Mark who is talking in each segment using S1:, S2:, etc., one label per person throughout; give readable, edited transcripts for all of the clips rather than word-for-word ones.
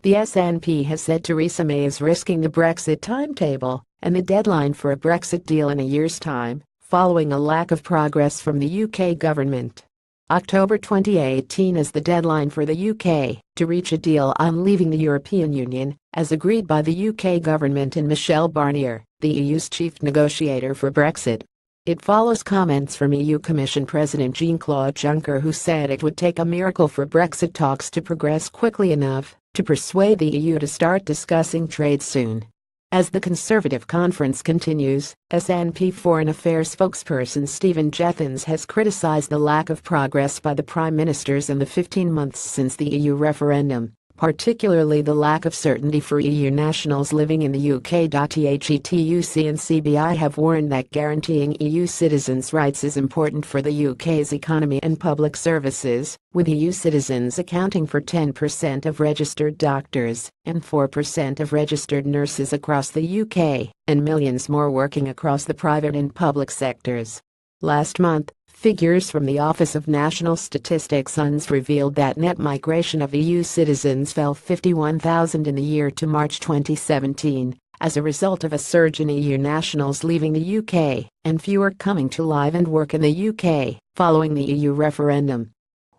S1: The SNP has said Theresa May is risking the Brexit timetable and the deadline for a Brexit deal in a year's time, following a lack of progress from the UK government. October 2018 is the deadline for the UK to reach a deal on leaving the European Union, as agreed by the UK government and Michel Barnier, the EU's chief negotiator for Brexit. It follows comments from EU Commission President Jean-Claude Juncker, who said it would take a miracle for Brexit talks to progress quickly enough to persuade the EU to start discussing trade soon. As the Conservative conference continues, SNP Foreign Affairs spokesperson Stephen Jeffins has criticized the lack of progress by the Prime Ministers in the 15 months since the EU referendum, particularly the lack of certainty for EU nationals living in the UK. THETUC and CBI have warned that guaranteeing EU citizens' rights is important for the UK's economy and public services, with EU citizens accounting for 10% of registered doctors and 4% of registered nurses across the UK, and millions more working across the private and public sectors. Last month, figures from the Office of National Statistics (UNS) revealed that net migration of EU citizens fell 51,000 in the year to March 2017, as a result of a surge in EU nationals leaving the UK and fewer coming to live and work in the UK following the EU referendum.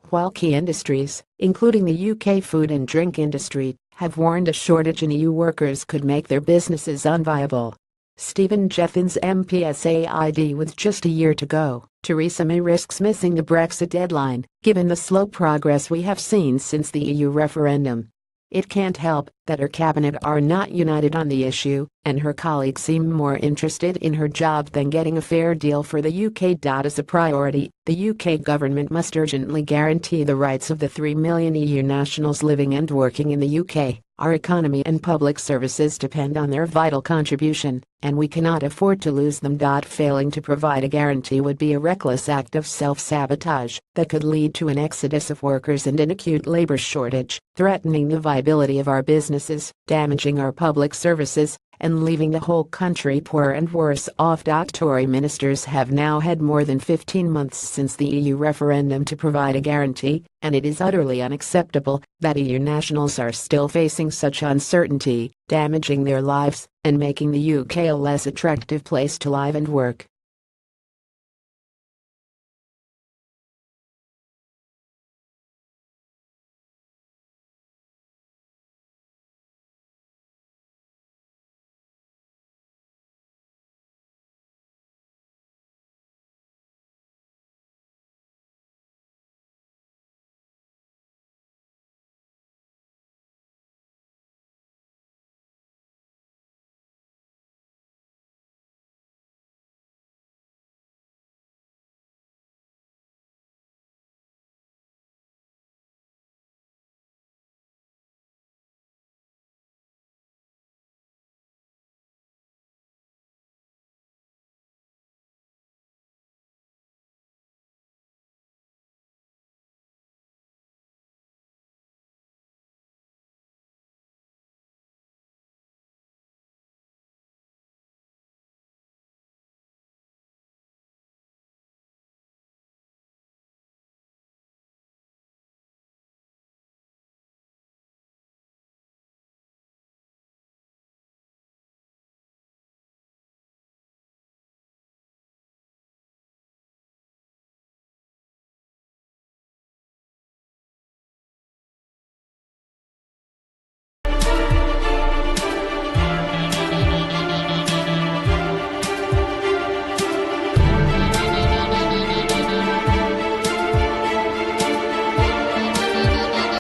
S1: While key industries, including the UK food and drink industry, have warned a shortage in EU workers could make their businesses unviable. Stephen Jeffins MPSAID: with just a year to go, Theresa May risks missing the Brexit deadline, given the slow progress we have seen since the EU referendum. It can't help that her cabinet are not united on the issue, and her colleagues seem more interested in her job than getting a fair deal for the UK. As a priority, the UK government must urgently guarantee the rights of the 3 million EU nationals living and working in the UK. Our economy and public services depend on their vital contribution, and we cannot afford to lose them. Failing to provide a guarantee would be a reckless act of self-sabotage that could lead to an exodus of workers and an acute labor shortage, threatening the viability of our businesses, damaging our public services, and leaving the whole country poorer and worse off. Tory ministers have now had more than 15 months since the EU referendum to provide a guarantee, and it is utterly unacceptable that EU nationals are still facing such uncertainty, damaging their lives and making the UK a less attractive place to live and work.